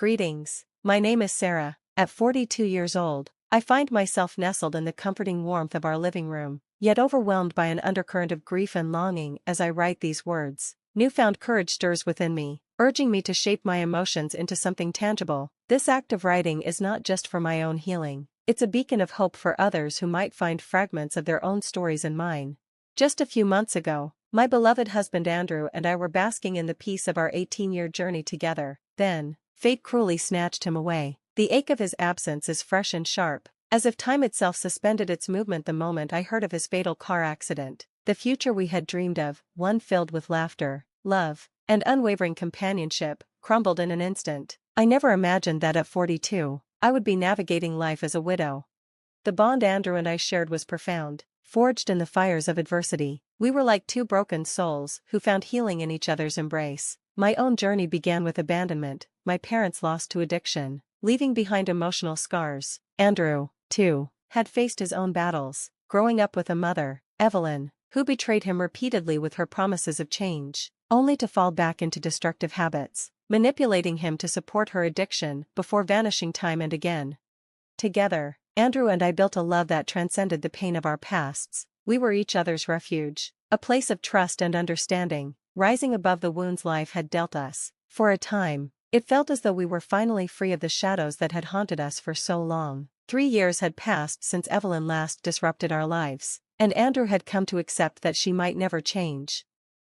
Greetings. My name is Sarah. At 42 years old, I find myself nestled in the comforting warmth of our living room, yet overwhelmed by an undercurrent of grief and longing as I write these words. Newfound courage stirs within me, urging me to shape my emotions into something tangible. This act of writing is not just for my own healing, it's a beacon of hope for others who might find fragments of their own stories in mine. Just a few months ago, my beloved husband Andrew and I were basking in the peace of our 18-year journey together. Then, fate cruelly snatched him away. The ache of his absence is fresh and sharp, as if time itself suspended its movement the moment I heard of his fatal car accident. The future we had dreamed of, one filled with laughter, love, and unwavering companionship, crumbled in an instant. I never imagined that at 42, I would be navigating life as a widow. The bond Andrew and I shared was profound, forged in the fires of adversity. We were like two broken souls who found healing in each other's embrace. My own journey began with abandonment, my parents lost to addiction, leaving behind emotional scars. Andrew, too, had faced his own battles, growing up with a mother, Evelyn, who betrayed him repeatedly with her promises of change, only to fall back into destructive habits, manipulating him to support her addiction before vanishing time and again. Together, Andrew and I built a love that transcended the pain of our pasts. We were each other's refuge, a place of trust and understanding, rising above the wounds life had dealt us. For a time, it felt as though we were finally free of the shadows that had haunted us for so long. 3 years had passed since Evelyn last disrupted our lives, and Andrew had come to accept that she might never change.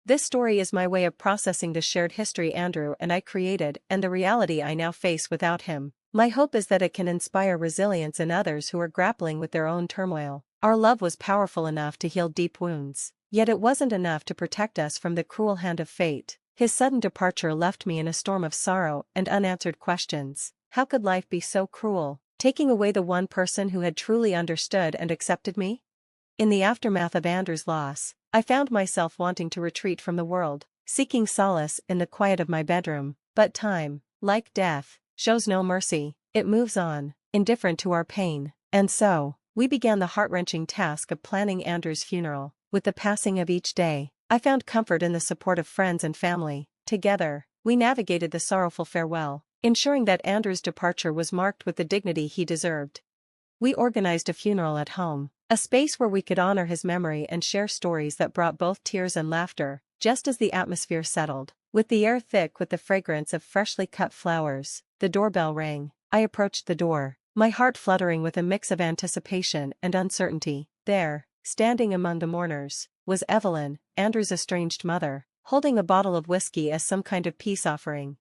This story is my way of processing the shared history Andrew and I created and the reality I now face without him. My hope is that it can inspire resilience in others who are grappling with their own turmoil. Our love was powerful enough to heal deep wounds, yet it wasn't enough to protect us from the cruel hand of fate. His sudden departure left me in a storm of sorrow and unanswered questions. How could life be so cruel, taking away the one person who had truly understood and accepted me? In the aftermath of Andrew's loss, I found myself wanting to retreat from the world, seeking solace in the quiet of my bedroom. But time, like death, shows no mercy. It moves on, indifferent to our pain. And so, we began the heart-wrenching task of planning Andrew's funeral. With the passing of each day, I found comfort in the support of friends and family. Together, we navigated the sorrowful farewell, ensuring that Andrew's departure was marked with the dignity he deserved. We organized a funeral at home, a space where we could honor his memory and share stories that brought both tears and laughter. Just as the atmosphere settled, with the air thick with the fragrance of freshly cut flowers, the doorbell rang. I approached the door, my heart fluttering with a mix of anticipation and uncertainty. There, standing among the mourners, was Evelyn, Andrew's estranged mother, holding a bottle of whiskey as some kind of peace offering.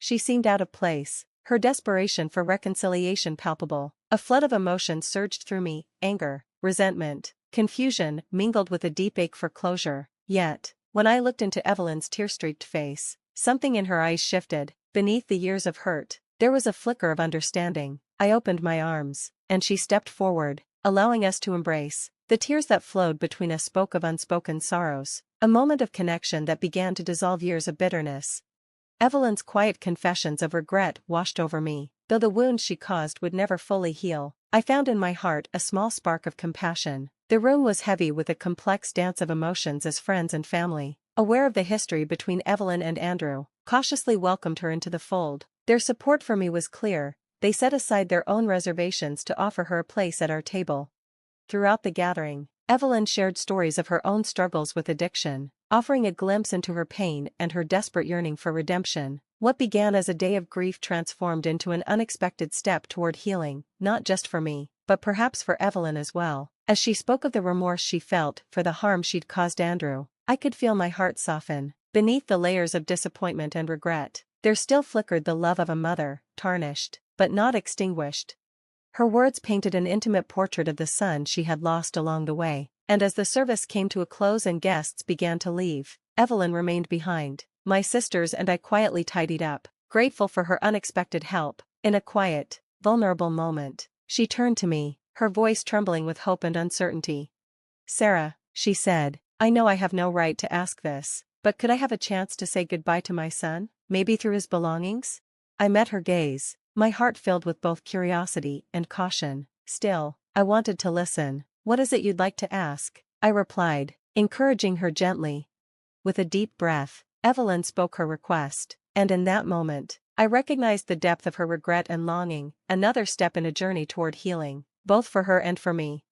She seemed out of place, her desperation for reconciliation palpable. A flood of emotion surged through me, anger, resentment, confusion mingled with a deep ache for closure. Yet, when I looked into Evelyn's tear-streaked face, something in her eyes shifted. Beneath the years of hurt, there was a flicker of understanding. I opened my arms, and she stepped forward, allowing us to embrace. The tears that flowed between us spoke of unspoken sorrows, a moment of connection that began to dissolve years of bitterness. Evelyn's quiet confessions of regret washed over me. Though the wounds she caused would never fully heal, I found in my heart a small spark of compassion. The room was heavy with a complex dance of emotions as friends and family, aware of the history between Evelyn and Andrew, cautiously welcomed her into the fold. Their support for me was clear. They set aside their own reservations to offer her a place at our table. Throughout the gathering, Evelyn shared stories of her own struggles with addiction, offering a glimpse into her pain and her desperate yearning for redemption. What began as a day of grief transformed into an unexpected step toward healing, not just for me, but perhaps for Evelyn as well. As she spoke of the remorse she felt for the harm she'd caused Andrew, I could feel my heart soften. Beneath the layers of disappointment and regret, there still flickered the love of a mother, tarnished, but not extinguished. Her words painted an intimate portrait of the son she had lost along the way, and as the service came to a close and guests began to leave, Evelyn remained behind. My sisters and I quietly tidied up, grateful for her unexpected help. In a quiet, vulnerable moment, she turned to me, her voice trembling with hope and uncertainty. "Sarah," she said, "I know I have no right to ask this, but could I have a chance to say goodbye to my son, maybe through his belongings?" I met her gaze, my heart filled with both curiosity and caution. Still, I wanted to listen. "What is it you'd like to ask?" I replied, encouraging her gently. With a deep breath, Evelyn spoke her request, and in that moment, I recognized the depth of her regret and longing, another step in a journey toward healing, both for her and for me.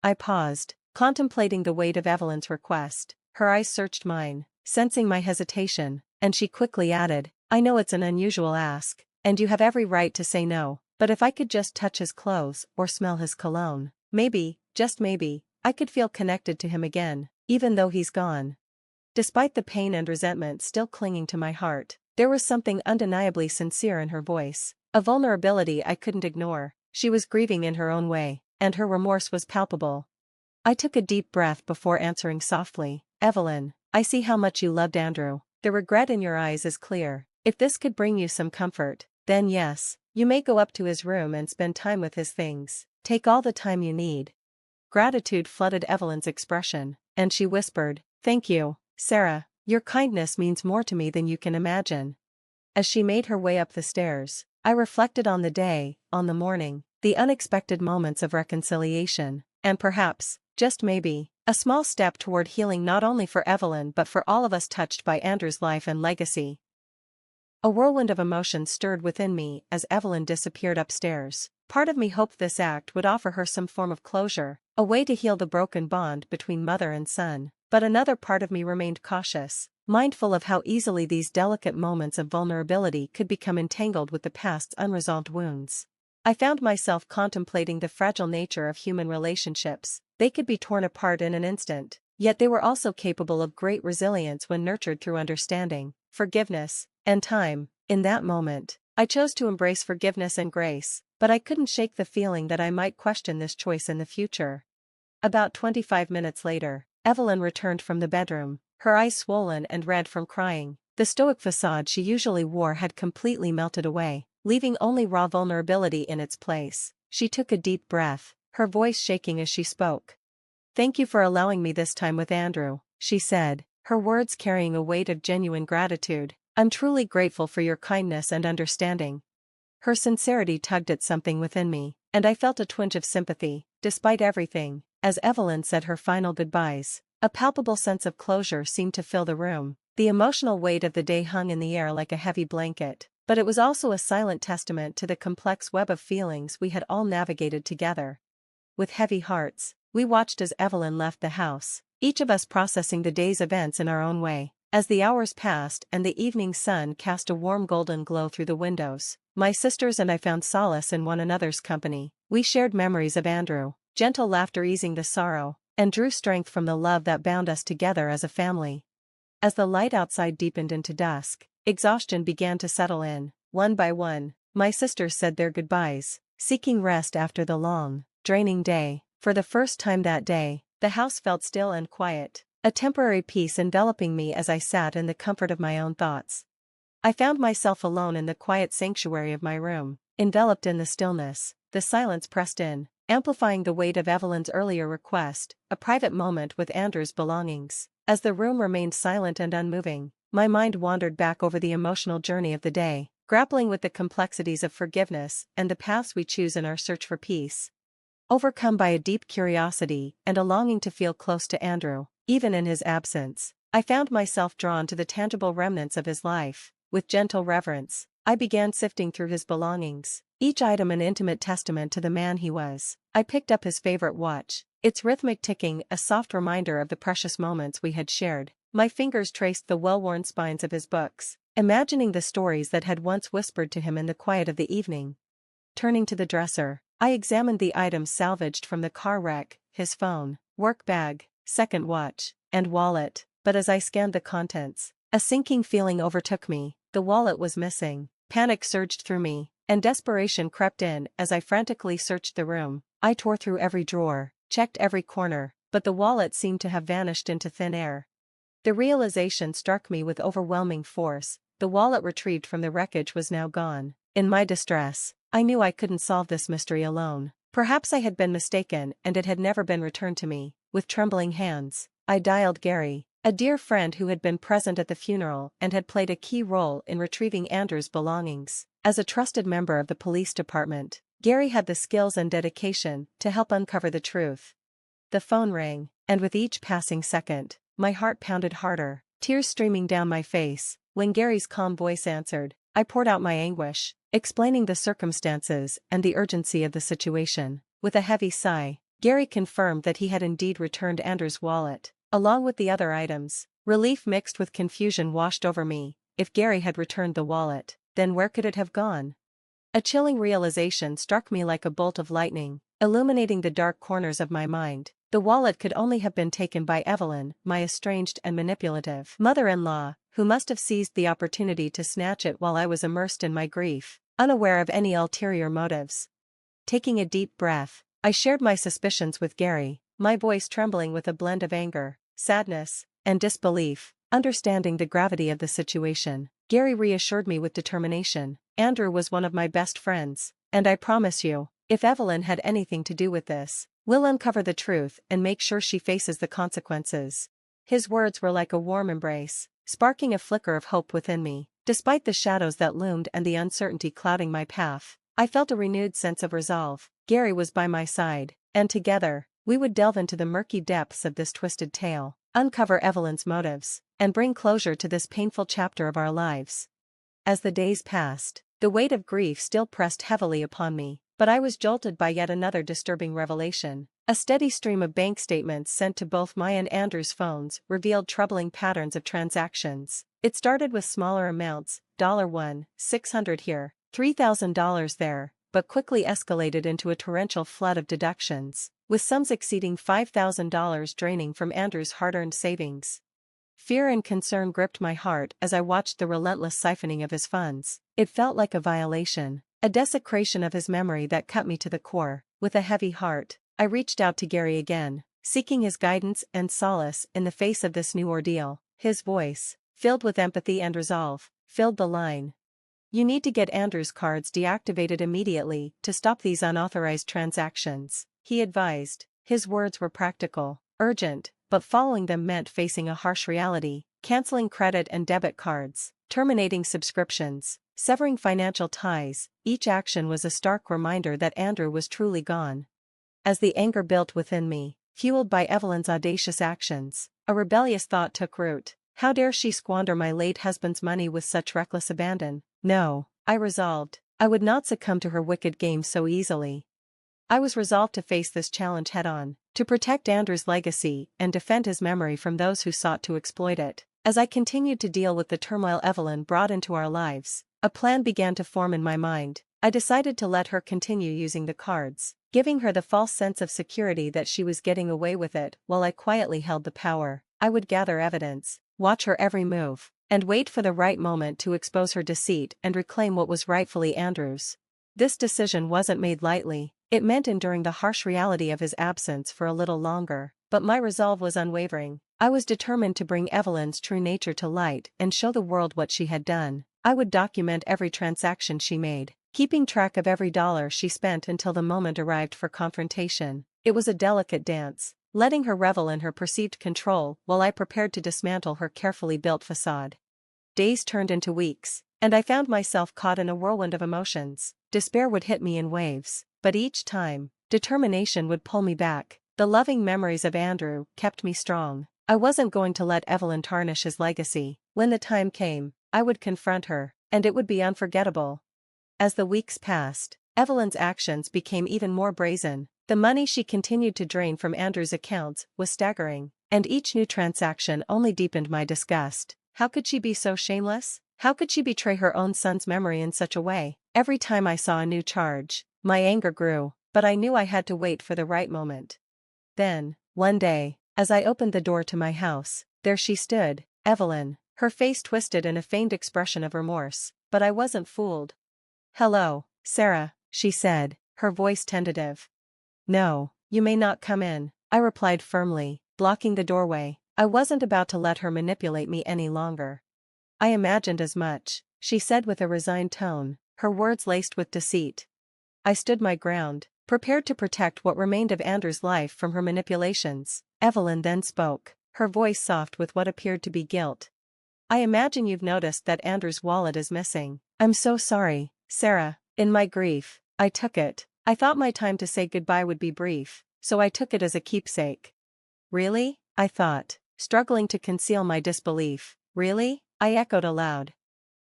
I paused, contemplating the weight of Evelyn's request. Her eyes searched mine, sensing my hesitation, and she quickly added, "I know it's an unusual ask, and you have every right to say no, but if I could just touch his clothes or smell his cologne, maybe, just maybe, I could feel connected to him again, even though he's gone." Despite the pain and resentment still clinging to my heart, there was something undeniably sincere in her voice, a vulnerability I couldn't ignore. She was grieving in her own way, and her remorse was palpable. I took a deep breath before answering softly, "Evelyn, I see how much you loved Andrew. The regret in your eyes is clear. If this could bring you some comfort, then yes, you may go up to his room and spend time with his things. Take all the time you need." Gratitude flooded Evelyn's expression, and she whispered, "Thank you, Sarah, your kindness means more to me than you can imagine." As she made her way up the stairs, I reflected on the day, on the morning, the unexpected moments of reconciliation, and perhaps, just maybe, a small step toward healing not only for Evelyn but for all of us touched by Andrew's life and legacy. A whirlwind of emotion stirred within me as Evelyn disappeared upstairs. Part of me hoped this act would offer her some form of closure, a way to heal the broken bond between mother and son, but another part of me remained cautious, mindful of how easily these delicate moments of vulnerability could become entangled with the past's unresolved wounds. I found myself contemplating the fragile nature of human relationships. They could be torn apart in an instant, yet they were also capable of great resilience when nurtured through understanding, forgiveness, and time. In that moment, I chose to embrace forgiveness and grace, but I couldn't shake the feeling that I might question this choice in the future. About 25 minutes later, Evelyn returned from the bedroom, her eyes swollen and red from crying. The stoic facade she usually wore had completely melted away, leaving only raw vulnerability in its place. She took a deep breath, her voice shaking as she spoke. "Thank you for allowing me this time with Andrew," she said, her words carrying a weight of genuine gratitude. "I'm truly grateful for your kindness and understanding." Her sincerity tugged at something within me, and I felt a twinge of sympathy. Despite everything, as Evelyn said her final goodbyes, a palpable sense of closure seemed to fill the room. The emotional weight of the day hung in the air like a heavy blanket, but it was also a silent testament to the complex web of feelings we had all navigated together. With heavy hearts, we watched as Evelyn left the house, each of us processing the day's events in our own way. As the hours passed and the evening sun cast a warm golden glow through the windows, my sisters and I found solace in one another's company. We shared memories of Andrew, gentle laughter easing the sorrow, and drew strength from the love that bound us together as a family. As the light outside deepened into dusk, exhaustion began to settle in. One by one, my sisters said their goodbyes, seeking rest after the long, draining day. For the first time that day, the house felt still and quiet, a temporary peace enveloping me as I sat in the comfort of my own thoughts. I found myself alone in the quiet sanctuary of my room, enveloped in the stillness. The silence pressed in, amplifying the weight of Evelyn's earlier request, a private moment with Andrew's belongings. As the room remained silent and unmoving, my mind wandered back over the emotional journey of the day, grappling with the complexities of forgiveness and the paths we choose in our search for peace. Overcome by a deep curiosity and a longing to feel close to Andrew, even in his absence, I found myself drawn to the tangible remnants of his life. With gentle reverence, I began sifting through his belongings, each item an intimate testament to the man he was. I picked up his favorite watch, its rhythmic ticking a soft reminder of the precious moments we had shared. My fingers traced the well-worn spines of his books, imagining the stories that had once whispered to him in the quiet of the evening. Turning to the dresser, I examined the items salvaged from the car wreck, his phone, work bag, second watch, and wallet, but as I scanned the contents, a sinking feeling overtook me. The wallet was missing. Panic surged through me, and desperation crept in as I frantically searched the room. I tore through every drawer, checked every corner, but the wallet seemed to have vanished into thin air. The realization struck me with overwhelming force. The wallet retrieved from the wreckage was now gone. In my distress, I knew I couldn't solve this mystery alone. Perhaps I had been mistaken and it had never been returned to me. With trembling hands, I dialed Gary, a dear friend who had been present at the funeral and had played a key role in retrieving Andrew's belongings. As a trusted member of the police department, Gary had the skills and dedication to help uncover the truth. The phone rang, and with each passing second, my heart pounded harder, tears streaming down my face. When Gary's calm voice answered, I poured out my anguish, explaining the circumstances and the urgency of the situation. With a heavy sigh, Gary confirmed that he had indeed returned Andrew's wallet, along with the other items. Relief mixed with confusion washed over me. If Gary had returned the wallet, then where could it have gone? A chilling realization struck me like a bolt of lightning, illuminating the dark corners of my mind. The wallet could only have been taken by Evelyn, my estranged and manipulative mother-in-law, who must have seized the opportunity to snatch it while I was immersed in my grief, unaware of any ulterior motives. Taking a deep breath, I shared my suspicions with Gary, my voice trembling with a blend of anger, sadness, and disbelief. Understanding the gravity of the situation, Gary reassured me with determination. Andrew was one of my best friends, and I promise you, if Evelyn had anything to do with this, we'll uncover the truth and make sure she faces the consequences. His words were like a warm embrace, sparking a flicker of hope within me. Despite the shadows that loomed and the uncertainty clouding my path, I felt a renewed sense of resolve. Gary was by my side, and together, we would delve into the murky depths of this twisted tale, uncover Evelyn's motives, and bring closure to this painful chapter of our lives. As the days passed, the weight of grief still pressed heavily upon me, but I was jolted by yet another disturbing revelation. A steady stream of bank statements sent to both my and Andrew's phones revealed troubling patterns of transactions. It started with smaller amounts, $1, $600 here, $3,000 there, but quickly escalated into a torrential flood of deductions, with sums exceeding $5,000 draining from Andrew's hard-earned savings. Fear and concern gripped my heart as I watched the relentless siphoning of his funds. It felt like a violation, a desecration of his memory that cut me to the core. With a heavy heart, I reached out to Gary again, seeking his guidance and solace in the face of this new ordeal. His voice, filled with empathy and resolve, filled the line. You need to get Andrew's cards deactivated immediately to stop these unauthorized transactions, he advised. His words were practical, urgent, but following them meant facing a harsh reality, canceling credit and debit cards, terminating subscriptions, severing financial ties. Each action was a stark reminder that Andrew was truly gone. As the anger built within me, fueled by Evelyn's audacious actions, a rebellious thought took root. How dare she squander my late husband's money with such reckless abandon? No, I resolved, I would not succumb to her wicked game so easily. I was resolved to face this challenge head-on, to protect Andrew's legacy and defend his memory from those who sought to exploit it. As I continued to deal with the turmoil Evelyn brought into our lives, a plan began to form in my mind. I decided to let her continue using the cards, giving her the false sense of security that she was getting away with it while I quietly held the power. I would gather evidence, watch her every move, and wait for the right moment to expose her deceit and reclaim what was rightfully Andrew's. This decision wasn't made lightly. It meant enduring the harsh reality of his absence for a little longer, but my resolve was unwavering. I was determined to bring Evelyn's true nature to light and show the world what she had done. I would document every transaction she made, keeping track of every dollar she spent until the moment arrived for confrontation. It was a delicate dance, letting her revel in her perceived control while I prepared to dismantle her carefully built facade. Days turned into weeks, and I found myself caught in a whirlwind of emotions. Despair would hit me in waves, but each time, determination would pull me back. The loving memories of Andrew kept me strong. I wasn't going to let Evelyn tarnish his legacy. When the time came, I would confront her, and it would be unforgettable. As the weeks passed, Evelyn's actions became even more brazen. The money she continued to drain from Andrew's accounts was staggering, and each new transaction only deepened my disgust. How could she be so shameless? How could she betray her own son's memory in such a way? Every time I saw a new charge, my anger grew, but I knew I had to wait for the right moment. Then, one day, as I opened the door to my house, there she stood, Evelyn, her face twisted in a feigned expression of remorse, but I wasn't fooled. "Hello, Sarah," she said, her voice tentative. "No, you may not come in," I replied firmly, blocking the doorway. I wasn't about to let her manipulate me any longer. "I imagined as much," she said with a resigned tone, her words laced with deceit. I stood my ground, prepared to protect what remained of Andrew's life from her manipulations. Evelyn then spoke, her voice soft with what appeared to be guilt. "I imagine you've noticed that Andrew's wallet is missing." "I'm so sorry, Sarah." In my grief, I took it. I thought my time to say goodbye would be brief, so I took it as a keepsake. "Really?" I thought, struggling to conceal my disbelief. "Really?" I echoed aloud.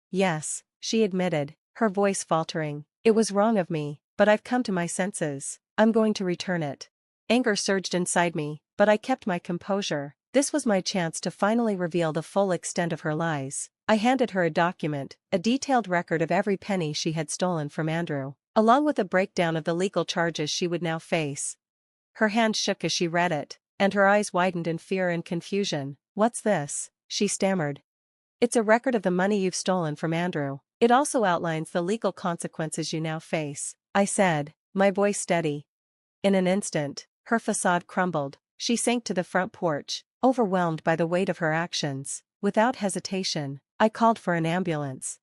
"Yes, she admitted, her voice faltering. It was wrong of me, but I've come to my senses. I'm going to return it. Anger surged inside me, but I kept my composure. This was my chance to finally reveal the full extent of her lies. I handed her a document, a detailed record of every penny she had stolen from Andrew, along with a breakdown of the legal charges she would now face. Her hand shook as she read it, and her eyes widened in fear and confusion. "What's this?" she stammered. "It's a record of the money you've stolen from Andrew. It also outlines the legal consequences you now face," I said, my voice steady. In an instant, her facade crumbled. She sank to the front porch, overwhelmed by the weight of her actions. Without hesitation, I called for an ambulance.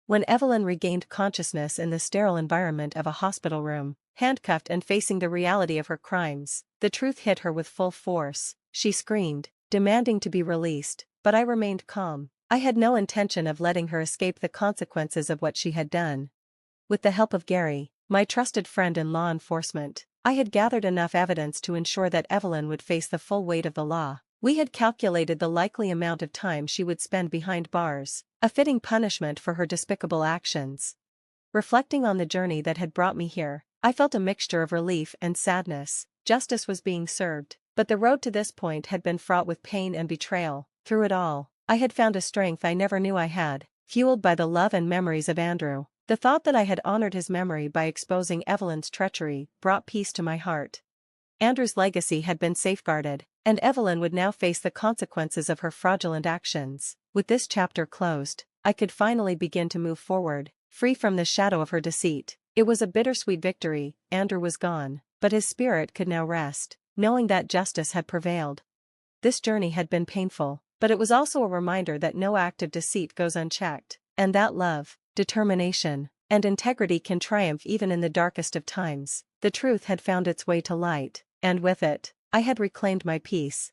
When Evelyn regained consciousness in the sterile environment of a hospital room, handcuffed and facing the reality of her crimes, the truth hit her with full force. She screamed, demanding to be released, but I remained calm. I had no intention of letting her escape the consequences of what she had done. With the help of Gary, my trusted friend in law enforcement, I had gathered enough evidence to ensure that Evelyn would face the full weight of the law. We had calculated the likely amount of time she would spend behind bars, a fitting punishment for her despicable actions. Reflecting on the journey that had brought me here, I felt a mixture of relief and sadness. Justice was being served, but the road to this point had been fraught with pain and betrayal. Through it all, I had found a strength I never knew I had, fueled by the love and memories of Andrew. The thought that I had honored his memory by exposing Evelyn's treachery brought peace to my heart. Andrew's legacy had been safeguarded, and Evelyn would now face the consequences of her fraudulent actions. With this chapter closed, I could finally begin to move forward, free from the shadow of her deceit. It was a bittersweet victory. Andrew was gone, but his spirit could now rest, knowing that justice had prevailed. This journey had been painful, but it was also a reminder that no act of deceit goes unchecked, and that love, determination, and integrity can triumph even in the darkest of times. The truth had found its way to light, and with it, I had reclaimed my peace.